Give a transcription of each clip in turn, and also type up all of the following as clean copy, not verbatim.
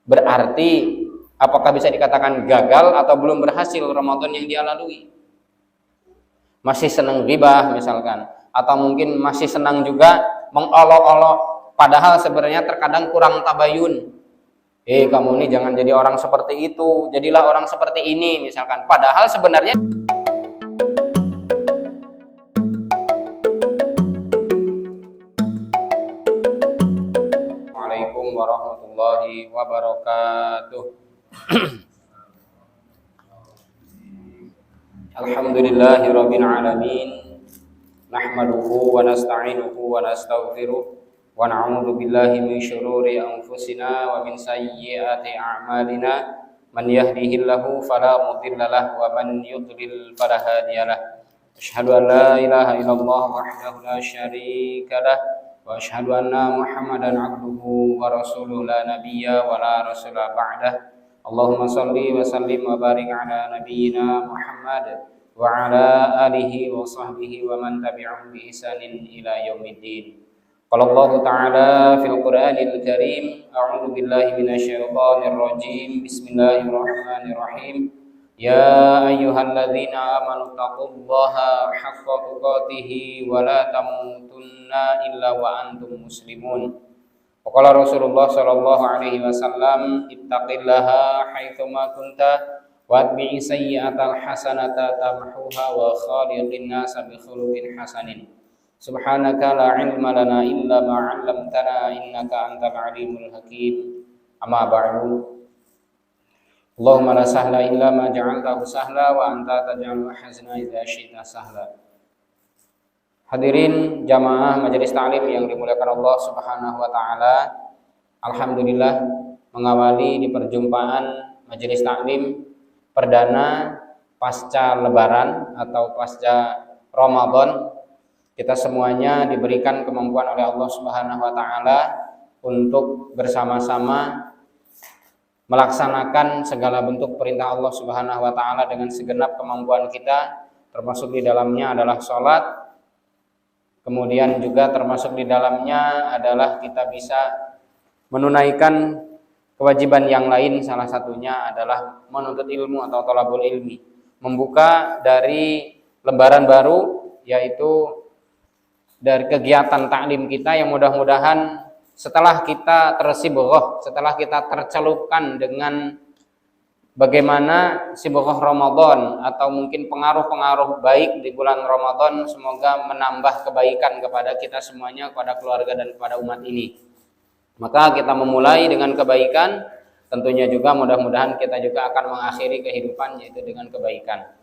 Berarti apakah bisa dikatakan gagal atau belum berhasil Ramadan yang dia lalui? Masih senang ghibah misalkan, atau mungkin masih senang juga mengolok-olok, padahal sebenarnya terkadang kurang tabayun. Kamu ini jangan jadi orang seperti itu, jadilah orang seperti ini misalkan. Padahal sebenarnya Waalaikumsalam warahmatullahi wabarakatuh. Alhamdulillahirabbil alamin. Nahmaduhu wa nasta'inuhu wa nastaghfiruh wa na'udzu billahi min syururi anfusina wa min sayyiati a'malina. Man yahdihillahu fala mudhillalah wa man yudlil fala hadiyalah. Asyhadu an la ilaha illallah wahdahu la syarikalah wa asyhadu anna Muhammadan abduhu wa rasuluhu la nabiyya wa la rasula ba'dah. Allahumma salli wa sallim wa barik ala nabiyyina Muhammad wa ala alihi wa sahbihi wa man tabi'ahum bi ihsanin ila yaumiddin. Qala Allah Ta'ala fil Qur'anil Karim, a'udzu billahi minasyaitonir rajim. Bismillahirrahmanirrahim. Ya ayyuhalladzina amanu taqullaha haqqa tuqatih wa la tamutunna illa wa antum muslimun. Qala Rasulullah sallallahu alaihi wasallam, ittaqillaha haitsuma kunta watbi'i sayyi'atal hasanata tamhuha wa khaliqin nasa bi khuluqin hasanin. Subhanaka la ilma lana illa ma 'allamtana innaka antal alimul hakim. Amma ba'du. Allahumma la sahla illa ma ja'altahu sahla wa anta taj'alul hazna idza syi'ta sahla. Hadirin jamaah majelis taklim yang dimuliakan Allah Subhanahu wa taala. Alhamdulillah mengawali di perjumpaan majelis taklim perdana pasca lebaran atau pasca Ramadan, kita semuanya diberikan kemampuan oleh Allah Subhanahu wa taala untuk bersama-sama melaksanakan segala bentuk perintah Allah Subhanahu wa taala dengan segenap kemampuan kita, termasuk di dalamnya adalah sholat. Kemudian juga termasuk di dalamnya adalah kita bisa menunaikan kewajiban yang lain, salah satunya adalah menuntut ilmu atau thalabul ilmi, membuka dari lembaran baru, yaitu dari kegiatan taklim kita yang mudah-mudahan setelah kita tersibghah, setelah kita tercelupkan dengan bagaimana sibghah Ramadan atau mungkin pengaruh-pengaruh baik di bulan Ramadan, semoga menambah kebaikan kepada kita semuanya, kepada keluarga dan kepada umat ini. Maka kita memulai dengan kebaikan, tentunya juga mudah-mudahan kita juga akan mengakhiri kehidupan yaitu dengan kebaikan.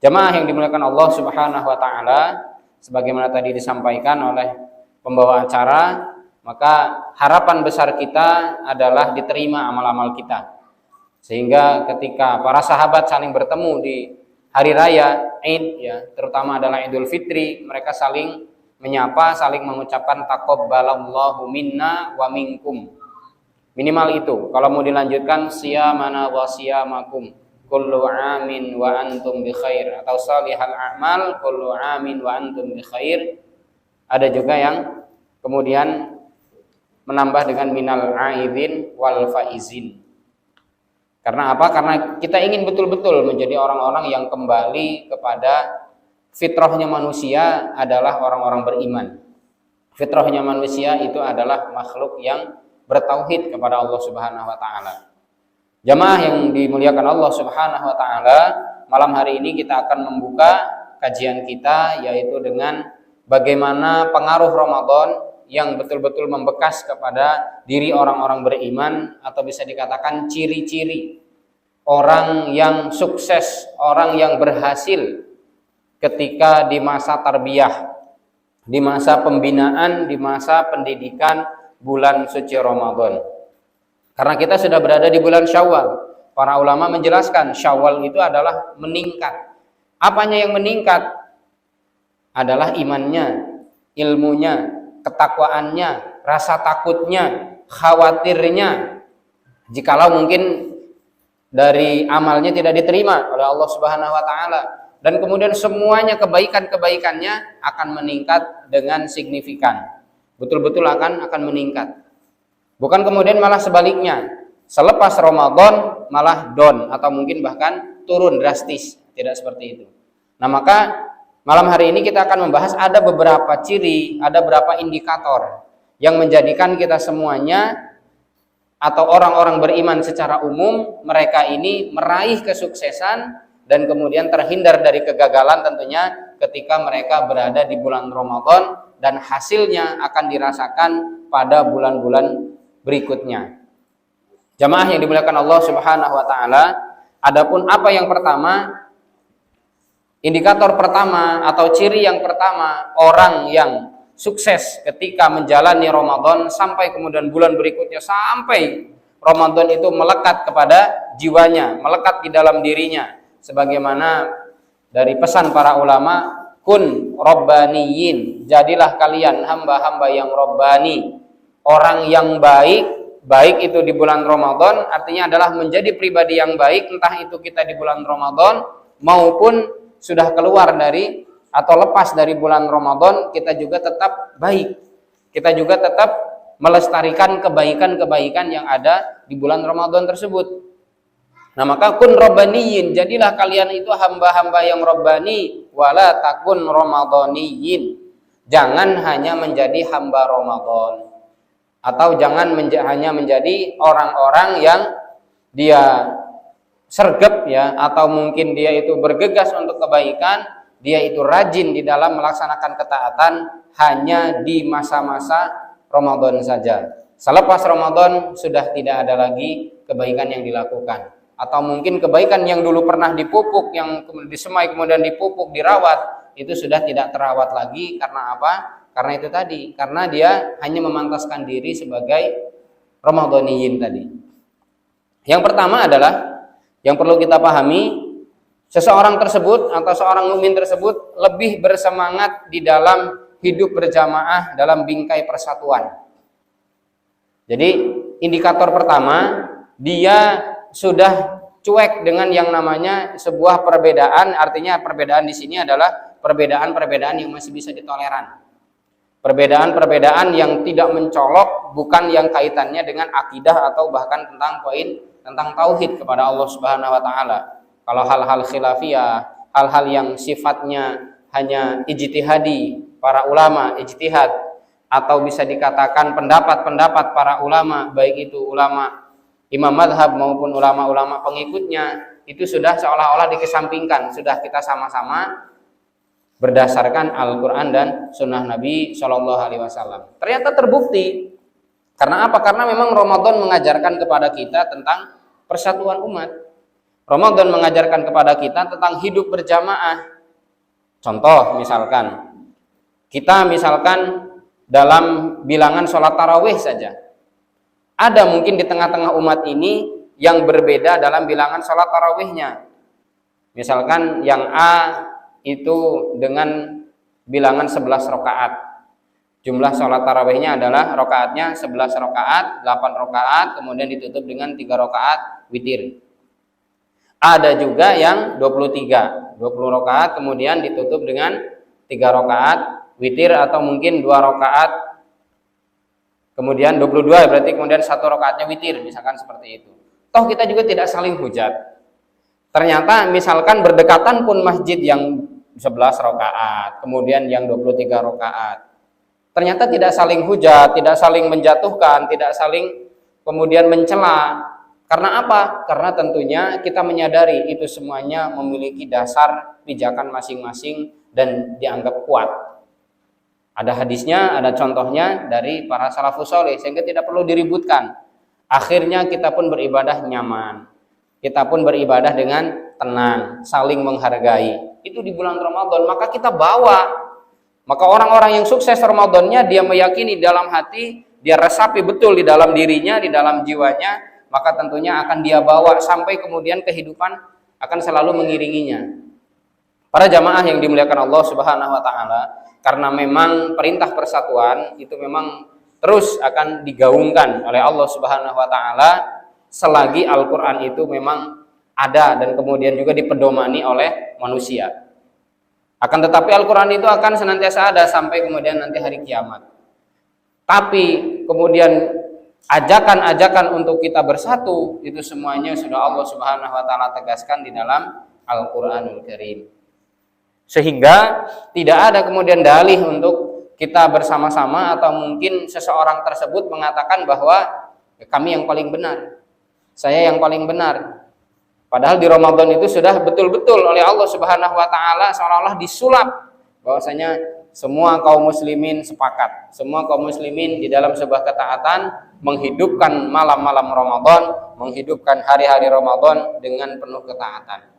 Jemaah yang dimuliakan Allah Subhanahu wa taala, sebagaimana tadi disampaikan oleh pembawa acara, maka harapan besar kita adalah diterima amal-amal kita. Sehingga ketika para sahabat saling bertemu di hari raya Id, ya, terutama adalah Idul Fitri, mereka saling menyapa, saling mengucapkan taqabbalallahu minna wa minkum. Minimal itu. Kalau mau dilanjutkan siyamana wa siyamakum kullu amin wa antum bi khair, atau salihal a'mal kullu amin wa antum bi khair. Ada juga yang kemudian menambah dengan minal aidin wal faizin. Karena apa? Karena kita ingin betul-betul menjadi orang-orang yang kembali kepada fitrahnya manusia adalah orang-orang beriman. Fitrahnya manusia itu adalah makhluk yang bertauhid kepada Allah Subhanahu wa taala. Jamaah yang dimuliakan Allah Subhanahu wa taala, malam hari ini kita akan membuka kajian kita yaitu dengan bagaimana pengaruh Ramadan yang betul-betul membekas kepada diri orang-orang beriman, atau bisa dikatakan ciri-ciri orang yang sukses, orang yang berhasil ketika di masa tarbiyah, di masa pembinaan, di masa pendidikan bulan suci Ramadan. Karena kita sudah berada di bulan Syawal, para ulama menjelaskan Syawal itu adalah meningkat. Apanya yang meningkat? Adalah imannya, ilmunya, ketakwaannya, rasa takutnya, khawatirnya. Jikalau mungkin dari amalnya tidak diterima oleh Allah Subhanahu wa taala, dan kemudian semuanya kebaikan-kebaikannya akan meningkat dengan signifikan. Betul-betul akan meningkat. Bukan kemudian malah sebaliknya. Selepas Ramadan malah down atau mungkin bahkan turun drastis, tidak seperti itu. Nah, maka malam hari ini kita akan membahas ada beberapa ciri, ada beberapa indikator yang menjadikan kita semuanya atau orang-orang beriman secara umum, mereka ini meraih kesuksesan dan kemudian terhindar dari kegagalan tentunya ketika mereka berada di bulan Ramadan, dan hasilnya akan dirasakan pada bulan-bulan berikutnya. Jamaah yang dimuliakan Allah Subhanahu wa taala, adapun apa yang pertama, indikator pertama atau ciri yang pertama orang yang sukses ketika menjalani Ramadan sampai kemudian bulan berikutnya, sampai Ramadan itu melekat kepada jiwanya, melekat di dalam dirinya, sebagaimana dari pesan para ulama, kun robbaniyin, jadilah kalian hamba-hamba yang robbani, orang yang baik itu di bulan Ramadan, artinya adalah menjadi pribadi yang baik, entah itu kita di bulan Ramadan maupun sudah keluar dari atau lepas dari bulan Ramadan, kita juga tetap baik. Kita juga tetap melestarikan kebaikan-kebaikan yang ada di bulan Ramadan tersebut. Nah, maka kun robbaniyin, jadilah kalian itu hamba-hamba yang robbani, wala takun ramadhaniyin. Jangan hanya menjadi hamba Ramadan, atau jangan hanya menjadi orang-orang yang dia sergap ya, atau mungkin dia itu bergegas untuk kebaikan, dia itu rajin di dalam melaksanakan ketaatan hanya di masa-masa Ramadan saja. Selepas Ramadan sudah tidak ada lagi kebaikan yang dilakukan. Atau mungkin kebaikan yang dulu pernah dipupuk, yang disemai kemudian dipupuk, dirawat, itu sudah tidak terawat lagi. Karena apa? Karena itu tadi, karena dia hanya memantaskan diri sebagai Ramadhaniyin tadi. Yang pertama adalah, yang perlu kita pahami, seseorang tersebut atau seorang mukmin tersebut lebih bersemangat di dalam hidup berjamaah dalam bingkai persatuan. Jadi indikator pertama, dia sudah cuek dengan yang namanya sebuah perbedaan, artinya perbedaan di sini adalah perbedaan-perbedaan yang masih bisa ditoleran. Perbedaan-perbedaan yang tidak mencolok, bukan yang kaitannya dengan akidah atau bahkan tentang poin tentang tauhid kepada Allah Subhanahu wa taala. Kalau hal-hal khilafiyah, hal-hal yang sifatnya hanya ijtihadi, para ulama ijtihad, atau bisa dikatakan pendapat-pendapat para ulama, baik itu ulama imam madhab maupun ulama-ulama pengikutnya, itu sudah seolah-olah dikesampingkan, sudah kita sama-sama berdasarkan Al-Quran dan Sunnah Nabi Shallallahu Alaihi Wasallam. Ternyata terbukti. Karena apa? Karena memang Ramadan mengajarkan kepada kita tentang persatuan umat. Ramadan mengajarkan kepada kita tentang hidup berjamaah. Contoh misalkan, kita misalkan dalam bilangan sholat tarawih saja, ada mungkin di tengah-tengah umat ini yang berbeda dalam bilangan sholat tarawihnya. Misalkan yang A itu dengan bilangan 11 rakaat. Jumlah sholat tarawihnya adalah rakaatnya 11 rakaat, 8 rakaat, kemudian ditutup dengan 3 rakaat witir. Ada juga yang 20 rakaat kemudian ditutup dengan 3 rakaat witir, atau mungkin 2 rakaat kemudian 22, berarti kemudian 1 rakaatnya witir, misalkan seperti itu. Toh kita juga tidak saling hujat. Ternyata misalkan berdekatan pun masjid yang 11 rakaat, kemudian yang 23 rakaat. Ternyata tidak saling hujat, tidak saling menjatuhkan, tidak saling kemudian mencela. Karena apa? Karena tentunya kita menyadari itu semuanya memiliki dasar pijakan masing-masing dan dianggap kuat. Ada hadisnya, ada contohnya dari para salafus saleh, sehingga tidak perlu diributkan. Akhirnya kita pun beribadah nyaman. Kita pun beribadah dengan tenang, saling menghargai. Itu di bulan Ramadan, maka kita bawa. Maka orang-orang yang sukses Ramadannya, dia meyakini dalam hati, dia resapi betul di dalam dirinya, di dalam jiwanya, maka tentunya akan dia bawa sampai kemudian kehidupan akan selalu mengiringinya. Para jamaah yang dimuliakan Allah Subhanahu wa taala, karena memang perintah persatuan itu memang terus akan digaungkan oleh Allah Subhanahu wa taala selagi Al-Qur'an itu memang ada dan kemudian juga dipedomani oleh manusia. Akan tetapi Al-Quran itu akan senantiasa ada sampai kemudian nanti hari kiamat. Tapi kemudian ajakan-ajakan untuk kita bersatu itu semuanya sudah Allah Subhanahu wa taala tegaskan di dalam Al-Qur'anul Karim. Sehingga tidak ada kemudian dalih untuk kita bersama-sama atau mungkin seseorang tersebut mengatakan bahwa kami yang paling benar, saya yang paling benar. Padahal di Ramadan itu sudah betul-betul oleh Allah Subhanahu wa taala seolah-olah disulap bahwasanya semua kaum muslimin sepakat, semua kaum muslimin di dalam sebuah ketaatan menghidupkan malam-malam Ramadan, menghidupkan hari-hari Ramadan dengan penuh ketaatan.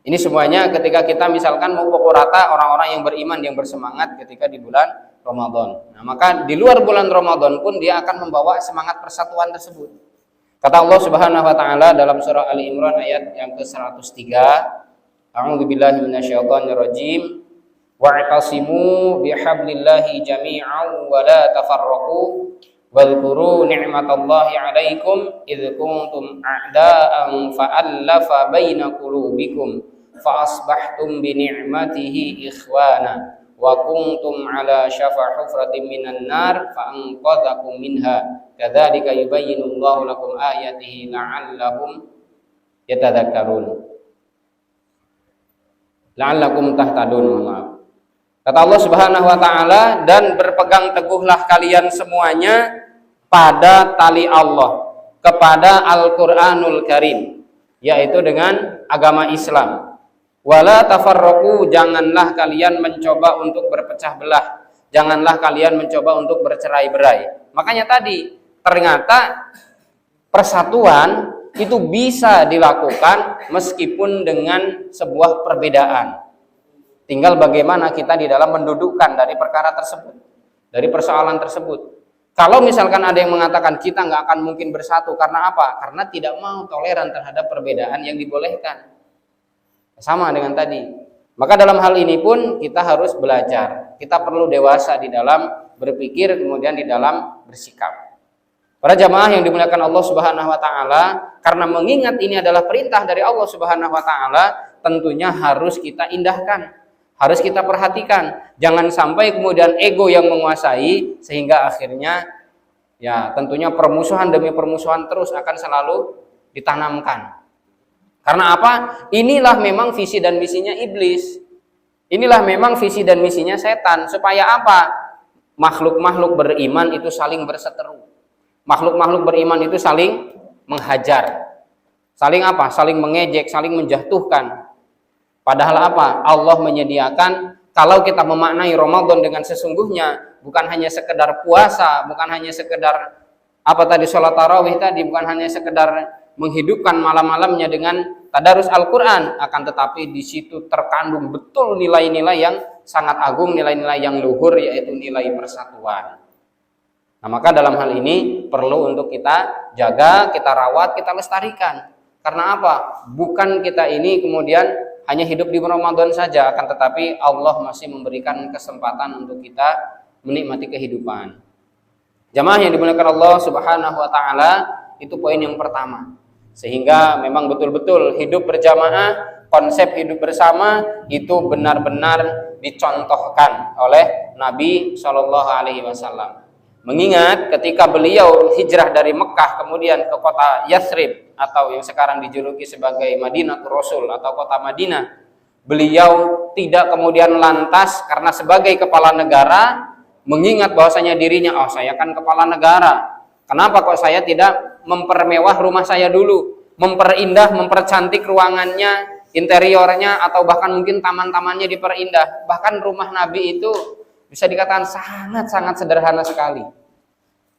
Ini semuanya ketika kita misalkan mau pukul rata orang-orang yang beriman, yang bersemangat ketika di bulan Ramadan. Nah, maka di luar bulan Ramadan pun dia akan membawa semangat persatuan tersebut. Kata Allah Subhanahu wa taala dalam surah Ali Imran ayat yang ke-103, A'udzubillahi minasyaitonirrajim. Wa'tasimu bihablillahi jami'an wa la tafarraqu wadhkuru ni'matallahi 'alaikum idz kuntum a'da'an fa'alafa baina qulubikum fa asbahtum bi ni'matihi ikhwana wa kuntum 'ala syafa hufratin minan nar fa anqadhakum minha kadzalika yubayyinullahu lakum ayatihi la'allakum tahtadun. Kata Allah Subhanahu wa taala, dan berpegang teguhlah kalian semuanya pada tali Allah, kepada Al-Qur'anul Karim, yaitu dengan agama Islam. Wala tafarraqu, janganlah kalian mencoba untuk berpecah belah, janganlah kalian mencoba untuk bercerai-berai. Makanya tadi ternyata persatuan itu bisa dilakukan meskipun dengan sebuah perbedaan. Tinggal bagaimana kita di dalam mendudukkan dari perkara tersebut, dari persoalan tersebut. Kalau misalkan ada yang mengatakan kita nggak akan mungkin bersatu, karena apa? Karena tidak mau toleran terhadap perbedaan yang dibolehkan. Sama dengan tadi. Maka dalam hal ini pun kita harus belajar. Kita perlu dewasa di dalam berpikir, kemudian di dalam bersikap. Para jamaah yang dimuliakan Allah Subhanahu wa taala, karena mengingat ini adalah perintah dari Allah Subhanahu wa taala, tentunya harus kita indahkan. Harus kita perhatikan, jangan sampai kemudian ego yang menguasai sehingga akhirnya ya tentunya permusuhan demi permusuhan terus akan selalu ditanamkan. Karena apa? Inilah memang visi dan misinya iblis. Inilah memang visi dan misinya setan. Supaya apa? Makhluk-makhluk beriman itu saling berseteru. Makhluk-makhluk beriman itu saling menghajar. Saling apa? Saling mengejek, saling menjatuhkan. Padahal apa? Allah menyediakan kalau kita memaknai Ramadan dengan sesungguhnya, bukan hanya sekedar puasa, bukan hanya sekedar apa tadi sholat tarawih tadi, bukan hanya sekedar menghidupkan malam-malamnya dengan tadarus Al-Quran, akan tetapi di situ terkandung betul nilai-nilai yang sangat agung, nilai-nilai yang luhur, yaitu nilai persatuan. Nah, maka dalam hal ini perlu untuk kita jaga, kita rawat, kita lestarikan. Karena apa? Bukan kita ini kemudian hanya hidup di Ramadan saja, akan tetapi Allah masih memberikan kesempatan untuk kita menikmati kehidupan. Jamaah yang dimuliakan Allah Subhanahu wa taala, itu poin yang pertama. Sehingga memang betul-betul hidup berjamaah, konsep hidup bersama itu benar-benar dicontohkan oleh Nabi Shallallahu alaihi wasallam. Mengingat ketika beliau hijrah dari Mekah kemudian ke kota Yathrib atau yang sekarang dijuluki sebagai Madinatul Rasul atau kota Madinah, beliau tidak kemudian lantas karena sebagai kepala negara mengingat bahwasanya dirinya, oh saya kan kepala negara, kenapa kok saya tidak mempermewah rumah saya dulu, memperindah, mempercantik ruangannya, interiornya, atau bahkan mungkin taman-tamannya diperindah. Bahkan rumah Nabi itu bisa dikatakan sangat-sangat sederhana sekali.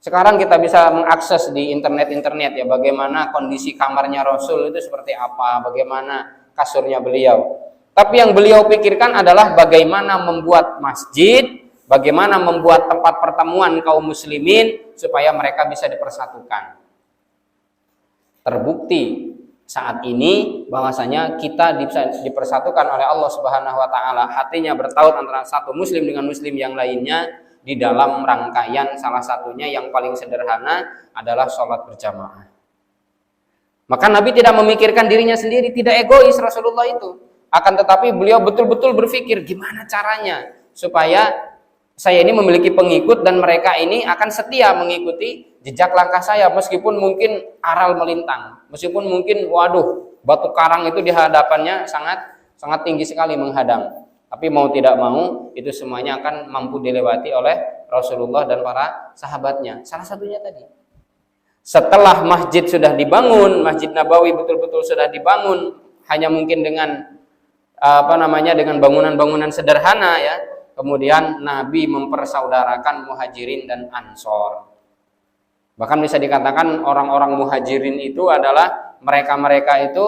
Sekarang kita bisa mengakses di internet ya, bagaimana kondisi kamarnya Rasul itu seperti apa, bagaimana kasurnya beliau. Tapi yang beliau pikirkan adalah bagaimana membuat masjid, bagaimana membuat tempat pertemuan kaum muslimin supaya mereka bisa dipersatukan. Terbukti saat ini bahwasanya kita bisa dipersatukan oleh Allah Subhanahu wa taala. Hatinya bertaut antara satu muslim dengan muslim yang lainnya di dalam rangkaian salah satunya yang paling sederhana adalah sholat berjamaah. Maka Nabi tidak memikirkan dirinya sendiri, tidak egois Rasulullah itu. Akan tetapi beliau betul-betul berpikir gimana caranya supaya saya ini memiliki pengikut dan mereka ini akan setia mengikuti jejak langkah saya meskipun mungkin aral melintang, meskipun mungkin waduh batu karang itu di hadapannya sangat tinggi sekali menghadang. Tapi mau tidak mau itu semuanya akan mampu dilewati oleh Rasulullah dan para sahabatnya. Salah satunya tadi, setelah masjid sudah dibangun, Masjid Nabawi betul-betul sudah dibangun, hanya mungkin dengan dengan bangunan-bangunan sederhana ya. Kemudian Nabi mempersaudarakan Muhajirin dan Ansor. Bahkan bisa dikatakan orang-orang Muhajirin itu adalah mereka-mereka itu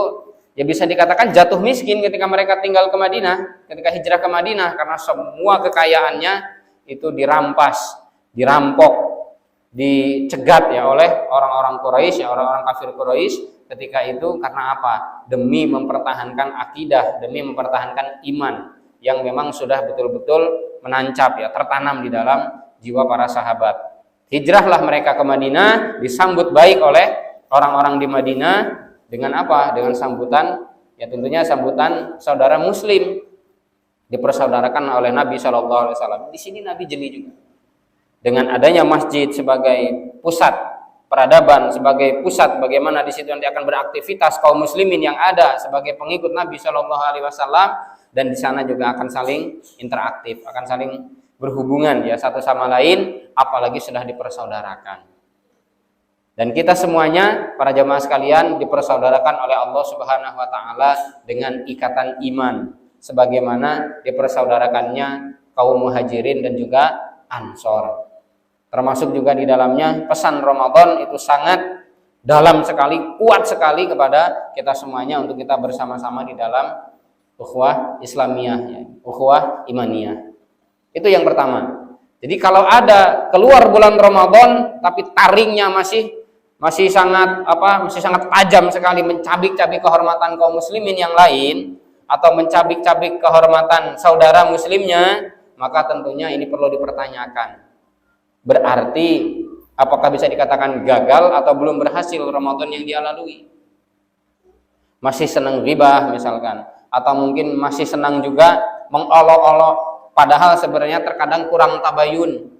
ya bisa dikatakan jatuh miskin ketika mereka tinggal ke Madinah, ketika hijrah ke Madinah, karena semua kekayaannya itu dirampas, dirampok, dicegat ya oleh orang-orang Quraisy, ya orang-orang kafir Quraisy ketika itu. Karena apa? Demi mempertahankan akidah, demi mempertahankan iman yang memang sudah betul-betul menancap ya, tertanam di dalam jiwa para sahabat. Hijrahlah mereka ke Madinah, disambut baik oleh orang-orang di Madinah dengan apa? Dengan sambutan ya tentunya sambutan saudara muslim, dipersaudarakan oleh Nabi SAW. Di sini Nabi jeli juga. Dengan adanya masjid sebagai pusat peradaban, sebagai pusat bagaimana di situ nanti akan beraktivitas kaum muslimin yang ada sebagai pengikut Nabi SAW, dan di sana juga akan saling interaktif, akan saling berhubungan ya satu sama lain, apalagi sudah dipersaudarakan. Dan kita semuanya para jamaah sekalian dipersaudarakan oleh Allah Subhanahu wa taala dengan ikatan iman sebagaimana dipersaudarakannya kaum Muhajirin dan juga Ansor. Termasuk juga di dalamnya pesan Ramadan itu sangat dalam sekali, kuat sekali kepada kita semuanya untuk kita bersama-sama di dalam ukhuwah Islamiyah ya, ukhuwah imaniyah. Itu yang pertama. Jadi kalau ada keluar bulan Ramadan tapi taringnya masih sangat tajam sekali mencabik-cabik kehormatan kaum muslimin yang lain atau mencabik-cabik kehormatan saudara muslimnya, maka tentunya ini perlu dipertanyakan. Berarti apakah bisa dikatakan gagal atau belum berhasil Ramadan yang dia lalui? Masih senang ghibah misalkan, atau mungkin masih senang juga mengolok-olok, padahal sebenarnya terkadang kurang tabayun.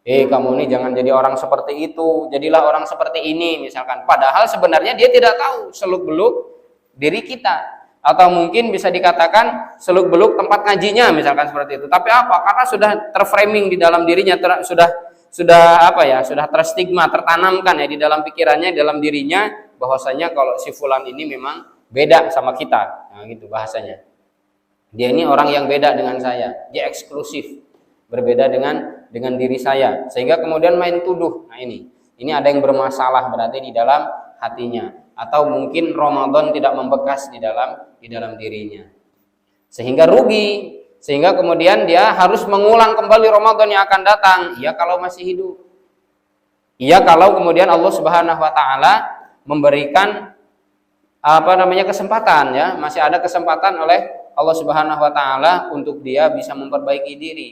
Kamu ini jangan jadi orang seperti itu, jadilah orang seperti ini misalkan. Padahal sebenarnya dia tidak tahu seluk-beluk diri kita, atau mungkin bisa dikatakan seluk-beluk tempat ngajinya misalkan seperti itu. Tapi apa? Karena sudah terframing di dalam dirinya, sudah terstigma, tertanamkan ya di dalam pikirannya, di dalam dirinya bahwasanya kalau si fulan ini memang beda sama kita. Nah, gitu bahasanya. Dia ini orang yang beda dengan saya, dia eksklusif, berbeda dengan diri saya, sehingga kemudian main tuduh. Nah ini ada yang bermasalah berarti di dalam hatinya, atau mungkin Ramadan tidak membekas di dalam dirinya, sehingga rugi, sehingga kemudian dia harus mengulang kembali Ramadan yang akan datang. Iya kalau masih hidup, iya kalau kemudian Allah Subhanahu Wa Taala memberikan kesempatan ya, masih ada kesempatan oleh Allah Subhanahu Wa Taala untuk dia bisa memperbaiki diri.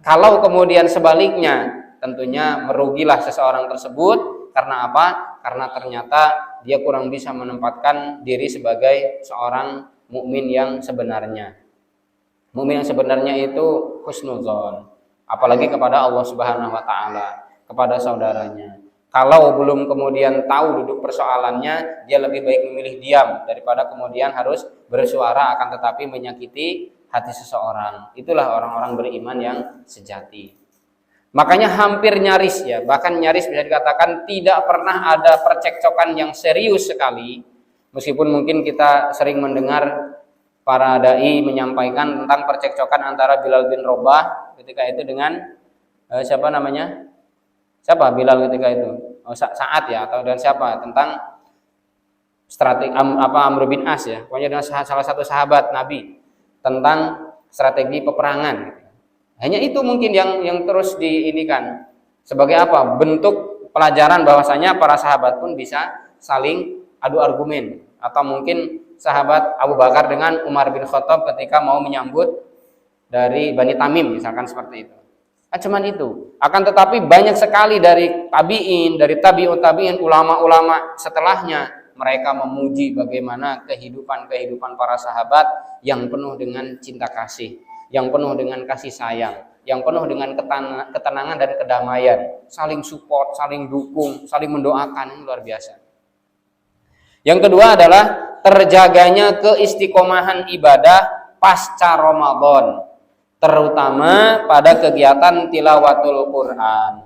Kalau kemudian sebaliknya, tentunya merugilah seseorang tersebut. Karena apa? Karena ternyata dia kurang bisa menempatkan diri sebagai seorang mukmin yang sebenarnya. Mukmin yang sebenarnya itu husnuzon, apalagi kepada Allah Subhanahu Wa Taala, kepada saudaranya. Kalau belum kemudian tahu duduk persoalannya, dia lebih baik memilih diam daripada kemudian harus bersuara akan tetapi menyakiti hati seseorang. Itulah orang-orang beriman yang sejati. Makanya hampir nyaris ya, bahkan nyaris bisa dikatakan tidak pernah ada percekcokan yang serius sekali. Meskipun mungkin kita sering mendengar para dai menyampaikan tentang percekcokan antara Bilal bin Rabah ketika itu dengan Siapa Bilal ketika itu? Sa'ad ya, atau dengan siapa? Tentang strategi Amr bin As ya. Pokoknya dengan salah satu sahabat Nabi tentang strategi peperangan. Hanya itu mungkin yang terus diinikan sebagai apa? Bentuk pelajaran bahwasanya para sahabat pun bisa saling adu argumen, atau mungkin sahabat Abu Bakar dengan Umar bin Khattab ketika mau menyambut dari Bani Tamim misalkan seperti itu. Cuman itu. Akan tetapi banyak sekali dari tabi'in, dari tabi'ut tabi'in, ulama-ulama setelahnya, mereka memuji bagaimana kehidupan para sahabat yang penuh dengan cinta kasih, yang penuh dengan kasih sayang. yang penuh dengan ketenangan dan kedamaian, saling support, saling dukung, saling mendoakan, luar biasa. Yang kedua adalah terjaganya keistiqomahan ibadah pasca Ramadan, terutama pada kegiatan tilawatul Quran.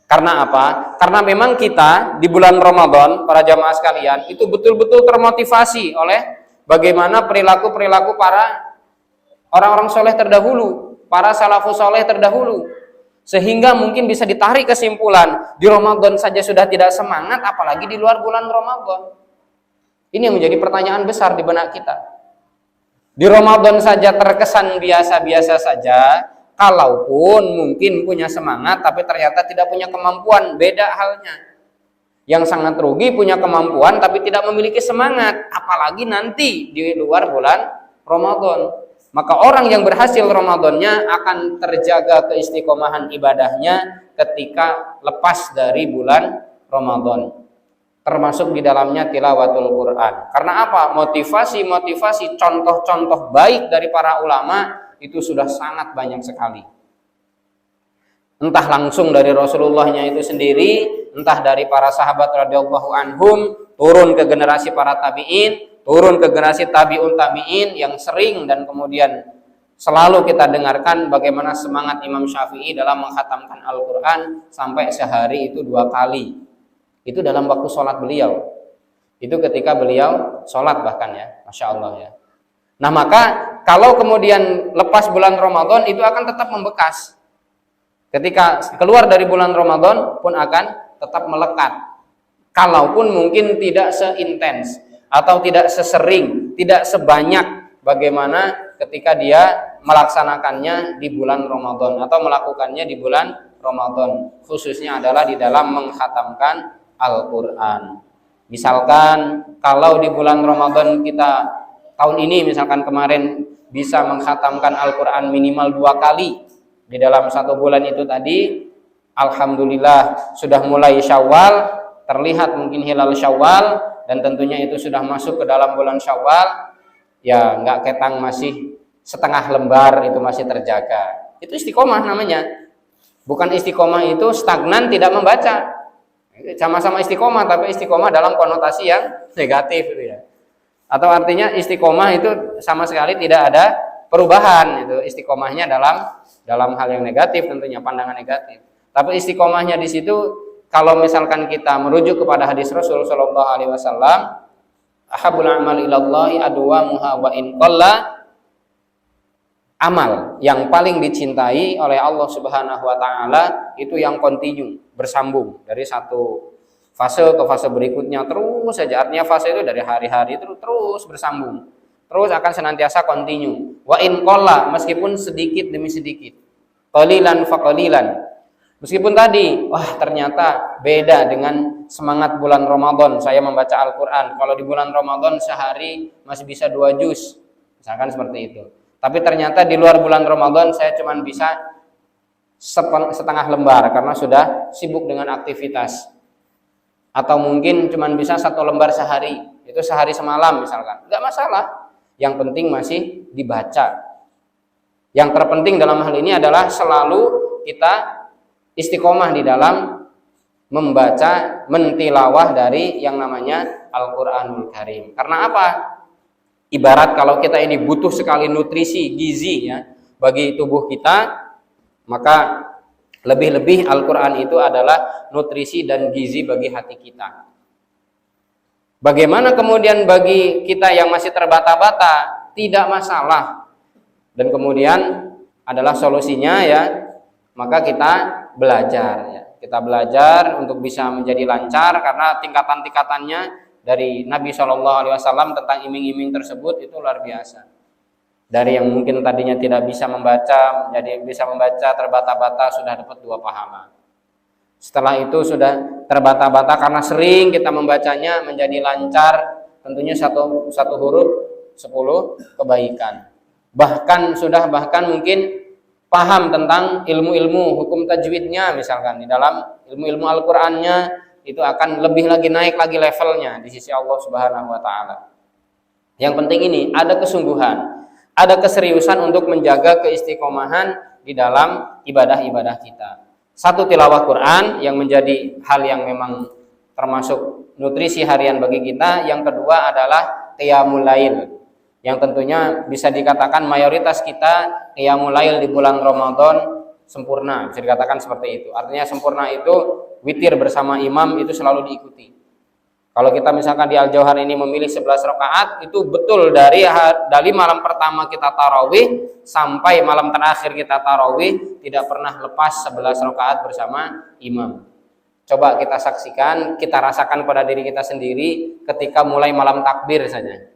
Karena apa? Karena memang kita di bulan Ramadan, para jamaah sekalian, itu betul-betul termotivasi oleh bagaimana perilaku-perilaku para orang-orang soleh terdahulu, para salafus soleh terdahulu. Sehingga mungkin bisa ditarik kesimpulan, di Ramadan saja sudah tidak semangat, apalagi di luar bulan Ramadan. Ini yang menjadi pertanyaan besar di benak kita. Di Ramadan saja terkesan biasa-biasa saja, kalaupun mungkin punya semangat, tapi ternyata tidak punya kemampuan, beda halnya. Yang sangat rugi punya kemampuan, tapi tidak memiliki semangat, apalagi nanti di luar bulan Ramadan. Maka orang yang berhasil Ramadannya akan terjaga keistiqomahan ibadahnya ketika lepas dari bulan Ramadan, termasuk di dalamnya tilawatul Quran. Karena apa? Motivasi-motivasi, contoh-contoh baik dari para ulama itu sudah sangat banyak sekali. Entah langsung dari Rasulullahnya itu sendiri, entah dari para sahabat radhiyallahu anhum, turun ke generasi para tabi'in, turun ke generasi tabi'un tabi'in yang sering dan kemudian selalu kita dengarkan bagaimana semangat Imam Syafi'i dalam mengkhatamkan Al-Quran sampai sehari itu 2 kali. Itu dalam waktu sholat beliau. Itu ketika beliau sholat bahkan ya, Masya Allah ya. Nah maka kalau kemudian lepas bulan Ramadan itu akan tetap membekas. Ketika keluar dari bulan Ramadan pun akan tetap melekat. Kalaupun mungkin tidak seintens atau tidak sesering, tidak sebanyak bagaimana ketika dia melaksanakannya di bulan Ramadan atau melakukannya di bulan Ramadan. Khususnya adalah di dalam mengkhatamkan Al-Quran. Misalkan kalau di bulan Ramadan kita tahun ini misalkan kemarin bisa mengkhatamkan Al-Quran minimal 2 kali di dalam 1 bulan itu tadi, alhamdulillah sudah mulai Syawal, terlihat mungkin hilal Syawal, dan tentunya itu sudah masuk ke dalam bulan Syawal, ya nggak ketang masih setengah lembar itu masih terjaga. Itu istiqomah namanya. Bukan istiqomah itu stagnan tidak membaca. Sama-sama istiqomah, tapi istiqomah dalam konotasi yang negatif gitu ya. Atau artinya istiqomah itu sama sekali tidak ada perubahan, itu istiqomahnya dalam hal yang negatif, tentunya pandangan negatif. Tapi istiqomahnya di situ kalau misalkan kita merujuk kepada hadis Rasul sallallahu alaihi wasallam, ahabul amal ilallahi adwamuha wa in qalla, amal yang paling dicintai oleh Allah Subhanahu wa taala itu yang kontinu, bersambung dari satu fase ke fase berikutnya terus saja. Artinya fase itu dari hari-hari terus bersambung. Terus akan senantiasa kontinu. Wa in qalla, meskipun sedikit demi sedikit. Qalilan fa qalilan. Meskipun tadi, wah ternyata beda dengan semangat bulan Ramadan saya membaca Al-Qur'an. Kalau di bulan Ramadan sehari masih bisa 2 juz. Misalkan seperti itu. Tapi ternyata di luar bulan Ramadan saya cuma bisa setengah lembar karena sudah sibuk dengan aktivitas. Atau mungkin cuma bisa 1 lembar sehari, itu sehari semalam misalkan. Enggak masalah. Yang penting masih dibaca. Yang terpenting dalam hal ini adalah selalu kita istiqomah di dalam membaca, mentilawah dari yang namanya Al-Quranul Karim. Karena apa? Ibarat kalau kita ini butuh sekali nutrisi, gizi ya bagi tubuh kita, maka lebih-lebih Al-Quran itu adalah nutrisi dan gizi bagi hati kita. Bagaimana kemudian bagi kita yang masih terbata-bata? Tidak masalah. Dan kemudian adalah solusinya ya, maka kita belajar ya. Kita belajar untuk bisa menjadi lancar karena tingkatan-tingkatannya dari Nabi SAW tentang iming-iming tersebut itu luar biasa. Dari yang mungkin tadinya tidak bisa membaca menjadi bisa membaca, terbata-bata sudah dapat 2 pahala. Setelah itu sudah terbata-bata karena sering kita membacanya menjadi lancar, tentunya satu huruf 10 kebaikan. Bahkan mungkin paham tentang ilmu-ilmu hukum tajwidnya misalkan di dalam ilmu-ilmu Al-Qur'annya, itu akan lebih lagi naik lagi levelnya di sisi Allah Subhanahu wa taala. Yang penting ini ada kesungguhan, ada keseriusan untuk menjaga keistiqomahan di dalam ibadah-ibadah kita. Satu, tilawah Quran yang menjadi hal yang memang termasuk nutrisi harian bagi kita. Yang kedua adalah qiyamul lail, yang tentunya bisa dikatakan mayoritas kita qiyamul lail di bulan Ramadan sempurna, bisa dikatakan seperti itu. Artinya sempurna itu witir bersama imam itu selalu diikuti. Kalau kita misalkan di Al-Jauhar ini memilih 11 rakaat, itu betul dari malam pertama kita tarawih sampai malam terakhir kita tarawih tidak pernah lepas 11 rakaat bersama imam. Coba kita saksikan, kita rasakan pada diri kita sendiri ketika mulai malam takbir saja.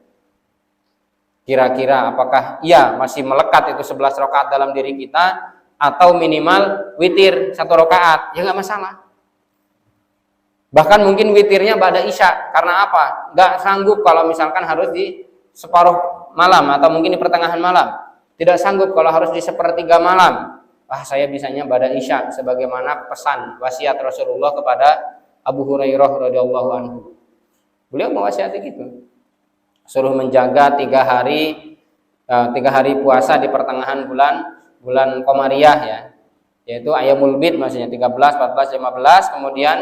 Kira-kira apakah masih melekat itu 11 rakaat dalam diri kita, atau minimal witir 1 rakaat, ya nggak masalah. Bahkan mungkin witirnya ba'da isya. Karena apa? Nggak sanggup kalau misalkan harus di separuh malam atau mungkin di pertengahan malam. Tidak sanggup kalau harus di sepertiga malam. Saya bisanya ba'da isya, sebagaimana pesan wasiat Rasulullah kepada Abu Hurairah radhiyallahu anhu. Beliau mewasiati gitu, suruh menjaga 3 hari puasa di pertengahan bulan Qamariyah, ya, yaitu Ayyamul Bid, maksudnya 13, 14, 15. Kemudian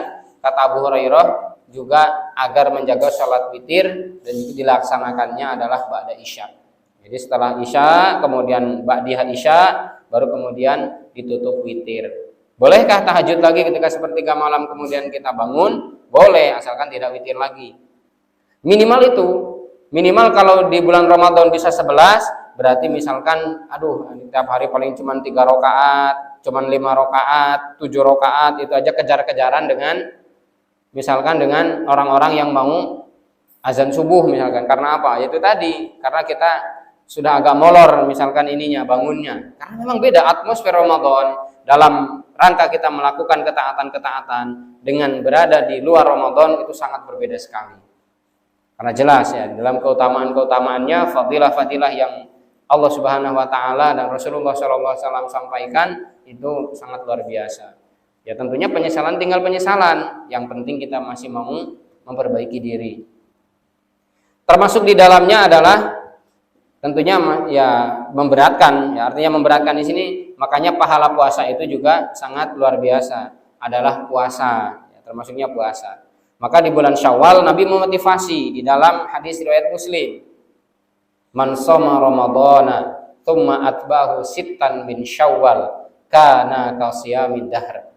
kata Abu Hurairah juga agar menjaga sholat witir, dan itu dilaksanakannya adalah ba'da isya. Jadi setelah isya, kemudian ba'dihah isya, baru kemudian ditutup witir. Bolehkah tahajud lagi ketika sepertiga malam kemudian kita bangun? Boleh, asalkan tidak witir lagi. Minimal itu. Minimal kalau di bulan Ramadan bisa 11, berarti misalkan tiap hari paling cuma 3 rakaat, cuma 5 rakaat, 7 rakaat, itu aja kejar-kejaran dengan orang-orang yang mau azan subuh misalkan. Karena apa? Itu tadi, karena kita sudah agak molor misalkan bangunnya. Karena memang beda atmosfer Ramadan dalam rangka kita melakukan ketaatan-ketaatan dengan berada di luar Ramadan itu sangat berbeda sekali. Karena jelas ya, dalam keutamaan-keutamaannya, fadilah-fadilah yang Allah Subhanahu wa taala dan Rasulullah sallallahu alaihi wasallam sampaikan itu sangat luar biasa. Ya tentunya penyesalan tinggal penyesalan, yang penting kita masih mau memperbaiki diri. Termasuk di dalamnya adalah tentunya ya memberatkan, ya artinya memberatkan di sini, makanya pahala puasa itu juga sangat luar biasa, adalah puasa, ya, termasuknya puasa. Maka di bulan Syawal Nabi memotivasi di dalam hadis riwayat Muslim, man shoma ramadhana tsumma atba'ahu sittan min Syawal kana kasiyamid dahr.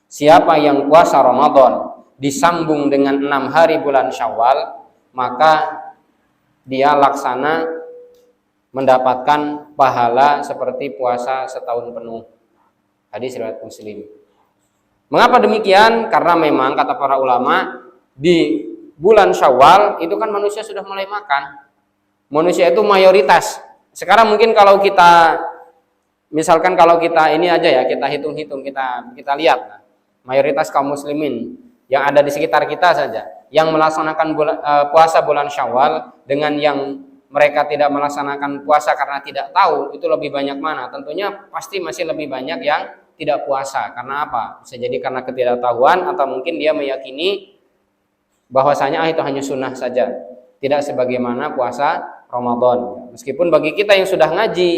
Siapa yang puasa Ramadan disambung dengan 6 hari bulan Syawal, maka dia laksana mendapatkan pahala seperti puasa setahun penuh. Hadis riwayat Muslim. Mengapa demikian? Karena memang kata para ulama, di bulan Syawal itu kan manusia sudah mulai makan. Manusia itu mayoritas. Sekarang mungkin kalau kita misalkan kalau kita ini aja ya, kita hitung-hitung, kita lihat mayoritas kaum muslimin yang ada di sekitar kita saja yang melaksanakan puasa bulan Syawal dengan yang mereka tidak melaksanakan puasa karena tidak tahu, itu lebih banyak mana? Tentunya pasti masih lebih banyak yang tidak puasa. Karena apa? Bisa jadi karena ketidaktahuan, atau mungkin dia meyakini bahwasanya itu hanya sunnah saja, tidak sebagaimana puasa Ramadan. Meskipun bagi kita yang sudah ngaji,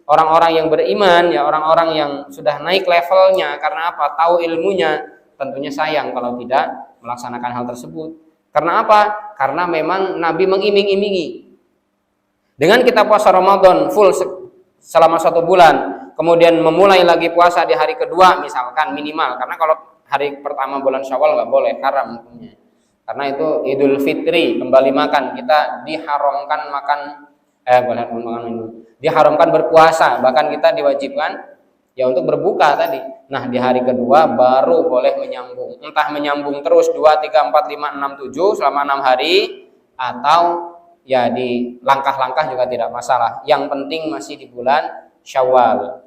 orang-orang yang beriman, ya orang-orang yang sudah naik levelnya, karena apa? Tahu ilmunya, tentunya sayang kalau tidak melaksanakan hal tersebut. Karena apa? Karena memang Nabi mengiming-imingi. Dengan kita puasa Ramadan full selama 1 bulan, kemudian memulai lagi puasa di hari kedua misalkan minimal, karena kalau hari pertama bulan Syawal nggak boleh, haram hukumnya. Karena itu Idul Fitri, kembali makan, kita diharamkan diharamkan berpuasa, bahkan kita diwajibkan ya untuk berbuka tadi. Nah, di hari kedua baru boleh menyambung. Entah menyambung terus 2, 3, 4, 5, 6, 7 selama 6 hari, atau ya di langkah-langkah juga tidak masalah. Yang penting masih di bulan Syawal.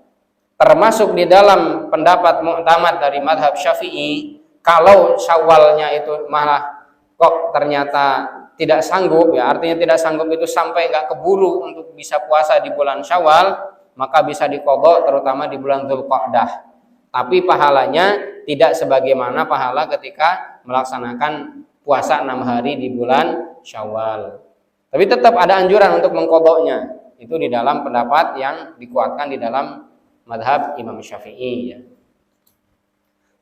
Termasuk di dalam pendapat mu'tamad dari madhab Syafi'i, kalau Syawalnya itu malah kok ternyata tidak sanggup, ya artinya tidak sanggup itu sampai nggak keburu untuk bisa puasa di bulan Syawal, maka bisa diqadha terutama di bulan Dzulqa'dah. Tapi pahalanya tidak sebagaimana pahala ketika melaksanakan puasa 6 hari di bulan Syawal. Tapi tetap ada anjuran untuk mengqadhanya. Itu di dalam pendapat yang dikuatkan di dalam madhab Imam Syafi'i ya.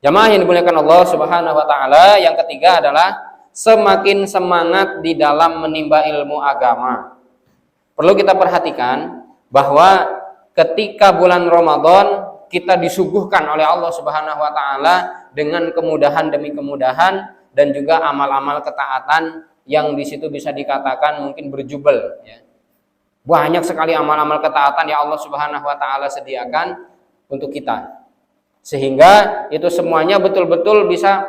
Jamaah yang dimuliakan Allah Subhanahu wa taala, yang ketiga adalah semakin semangat di dalam menimba ilmu agama. Perlu kita perhatikan bahwa ketika bulan Ramadan kita disuguhkan oleh Allah Subhanahu wa taala dengan kemudahan demi kemudahan dan juga amal-amal ketaatan yang di situ bisa dikatakan mungkin berjubel ya. Banyak sekali amal-amal ketaatan yang Allah Subhanahu wa taala sediakan untuk kita. Sehingga itu semuanya betul-betul bisa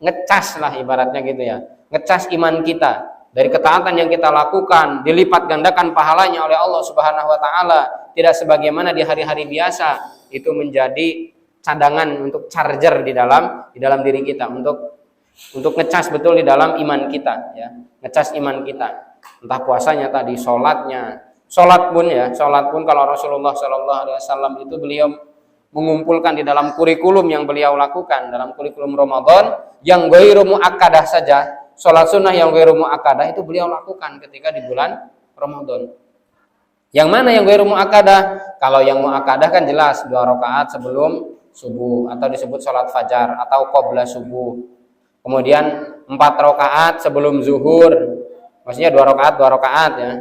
ngecas lah ibaratnya gitu ya. Ngecas iman kita. Dari ketaatan yang kita lakukan dilipat gandakan pahalanya oleh Allah Subhanahu wa taala, tidak sebagaimana di hari-hari biasa. Itu menjadi cadangan untuk charger di dalam diri kita untuk ngecas betul di dalam iman kita ya. Ngecas iman kita. Entah puasanya tadi, sholatnya. Sholat pun kalau Rasulullah SAW itu beliau mengumpulkan di dalam kurikulum yang beliau lakukan dalam kurikulum Ramadan yang ghairu muakkadah saja, sholat sunnah yang ghairu muakkadah itu beliau lakukan ketika di bulan Ramadan. Yang mana yang ghairu muakkadah? Kalau yang muakkadah kan jelas 2 rakaat sebelum subuh atau disebut sholat fajar atau qabla subuh. Kemudian 4 rakaat sebelum zuhur, maksudnya 2 rakaat ya.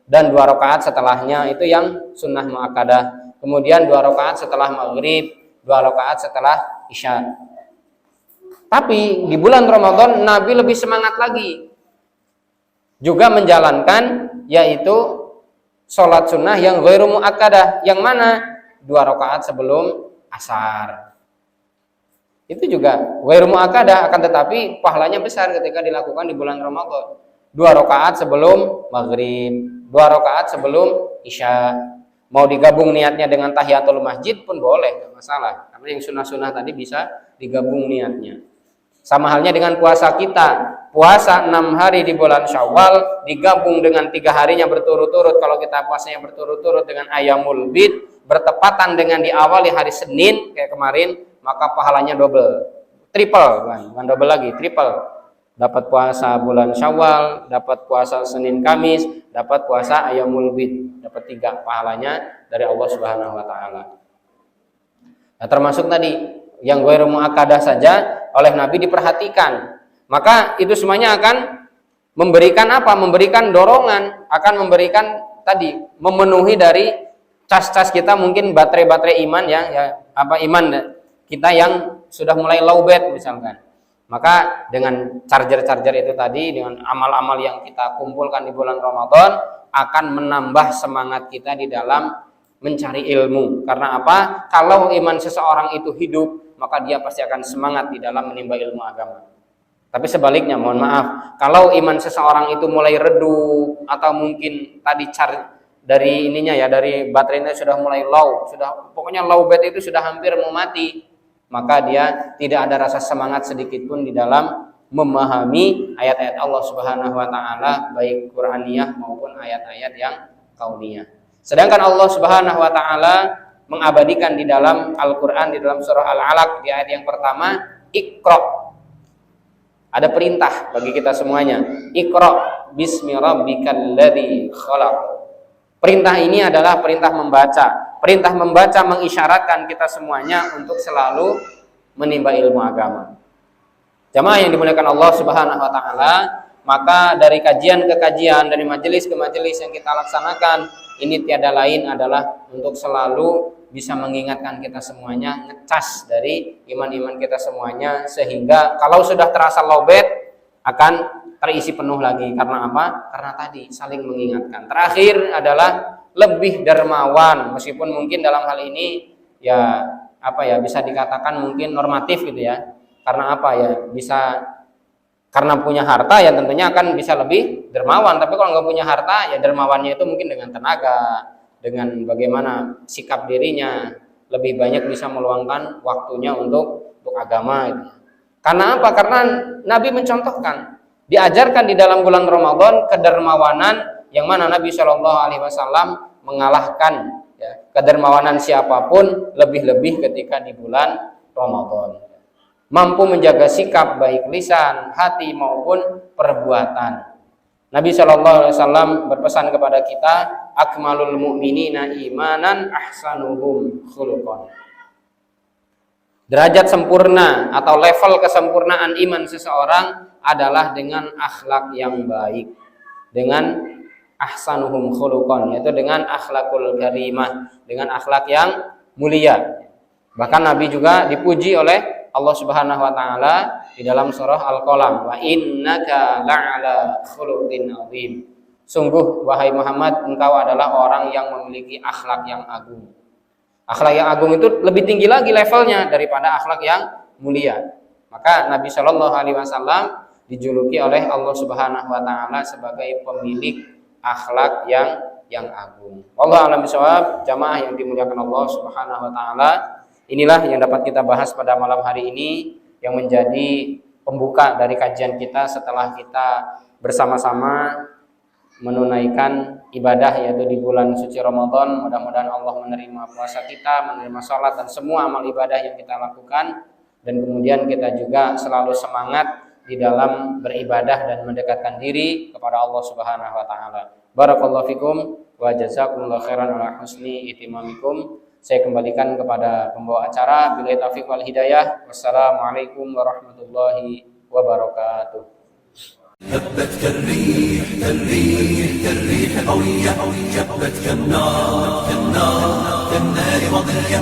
Dan 2 rakaat setelahnya itu yang sunnah muakkadah. Kemudian 2 rakaat setelah maghrib, 2 rakaat setelah isya. Tapi di bulan Ramadan Nabi lebih semangat lagi. Juga menjalankan yaitu sholat sunnah yang ghairu muakkadah. Yang mana? 2 rakaat sebelum asar. Itu juga ghairu muakkadah, akan tetapi pahalanya besar ketika dilakukan di bulan Ramadan. 2 rakaat sebelum maghrib, 2 rakaat sebelum isya. Mau digabung niatnya dengan tahiyatul masjid pun boleh, tidak masalah. Karena yang sunnah-sunnah tadi bisa digabung niatnya. Sama halnya dengan puasa kita. Puasa 6 hari di bulan Syawal digabung dengan 3 harinya berturut-turut. Kalau kita puasanya berturut-turut dengan Ayyamul Bid, bertepatan dengan diawali hari Senin kayak kemarin, maka pahalanya double. Triple, bukan double lagi, triple. Dapat puasa bulan Syawal, dapat puasa Senin Kamis, dapat puasa Ayyamul Bid, dapat 3 pahalanya dari Allah Subhanahu wa taala. Nah, termasuk tadi yang ghairu muakkadah saja oleh Nabi diperhatikan. Maka itu semuanya akan memberikan apa? Memberikan dorongan, akan memberikan tadi memenuhi dari cas-cas kita, mungkin baterai-baterai iman iman kita yang sudah mulai lowbat misalkan. Maka dengan charger-charger itu tadi, dengan amal-amal yang kita kumpulkan di bulan Ramadan akan menambah semangat kita di dalam mencari ilmu. Karena apa? Kalau iman seseorang itu hidup, maka dia pasti akan semangat di dalam menimba ilmu agama. Tapi sebaliknya, mohon maaf, kalau iman seseorang itu mulai redup atau mungkin tadi dari dari baterainya sudah mulai low, pokoknya low bat itu sudah hampir mau mati, maka dia tidak ada rasa semangat sedikit pun di dalam memahami ayat-ayat Allah Subhanahu wa taala, baik Qur'aniyah maupun ayat-ayat yang kauniyah. Sedangkan Allah Subhanahu wa taala mengabadikan di dalam Al-Qur'an, di dalam surah Al-Alaq di ayat yang pertama, Iqra. Ada perintah bagi kita semuanya. Iqra bismi rabbikal ladzi khalaq. Perintah ini adalah perintah membaca. Perintah membaca mengisyaratkan kita semuanya untuk selalu menimba ilmu agama. Jamaah yang dimuliakan Allah Subhanahu wa taala, maka dari kajian ke kajian, dari majelis ke majelis yang kita laksanakan, ini tiada lain adalah untuk selalu bisa mengingatkan kita semuanya, ngecas dari iman-iman kita semuanya, sehingga kalau sudah terasa lowbat akan terisi penuh lagi. Karena apa? Karena tadi saling mengingatkan. Terakhir adalah lebih dermawan, meskipun mungkin dalam hal ini bisa dikatakan mungkin normatif gitu ya. Karena apa ya? Bisa karena punya harta ya tentunya akan bisa lebih dermawan. Tapi kalau nggak punya harta ya dermawannya itu mungkin dengan tenaga, dengan bagaimana sikap dirinya, lebih banyak bisa meluangkan waktunya untuk agama gitu. Karena apa? Karena Nabi mencontohkan, diajarkan di dalam bulan Ramadan kedermawanan yang mana Nabi Shallallahu Alaihi Wasallam mengalahkan kedermawanan siapapun, lebih-lebih ketika di bulan Ramadan. Mampu menjaga sikap baik lisan, hati maupun perbuatan. Nabi Shallallahu Alaihi Wasallam berpesan kepada kita, akmalul mu'minina imanan ahsanuhum khuluqan. Derajat sempurna atau level kesempurnaan iman seseorang adalah dengan akhlak yang baik, dengan ahsanuhum khuluqan, yaitu dengan akhlakul karimah, dengan akhlak yang mulia. Bahkan Nabi juga dipuji oleh Allah Subhanahu wa taala di dalam surah Al-Qalam, wa innaka la'ala khuluqin azim. Sungguh wahai Muhammad, engkau adalah orang yang memiliki akhlak yang agung. Akhlak yang agung itu lebih tinggi lagi levelnya daripada akhlak yang mulia. Maka Nabi Shallallahu Alaihi Wasallam dijuluki oleh Allah Subhanahu Wa Taala sebagai pemilik akhlak yang agung. Wallahu a'lam bishawab. Jamaah yang dimuliakan Allah Subhanahu Wa Taala, inilah yang dapat kita bahas pada malam hari ini, yang menjadi pembuka dari kajian kita setelah kita bersama-sama menunaikan ibadah, yaitu di bulan suci Ramadan. Mudah-mudahan Allah menerima puasa kita, menerima sholat dan semua amal ibadah yang kita lakukan, dan kemudian kita juga selalu semangat di dalam beribadah dan mendekatkan diri kepada Allah Subhanahu wa taala. Barakallahu fikum wa jazakumullahu khairan ala husni itimamikum. Saya kembalikan kepada pembawa acara. Billahi taufiq wal hidayah. Wassalamualaikum warahmatullahi wabarakatuh. هبت كالريح كالريح كالريح قوية هبت كالنار كالنار كالنار مضية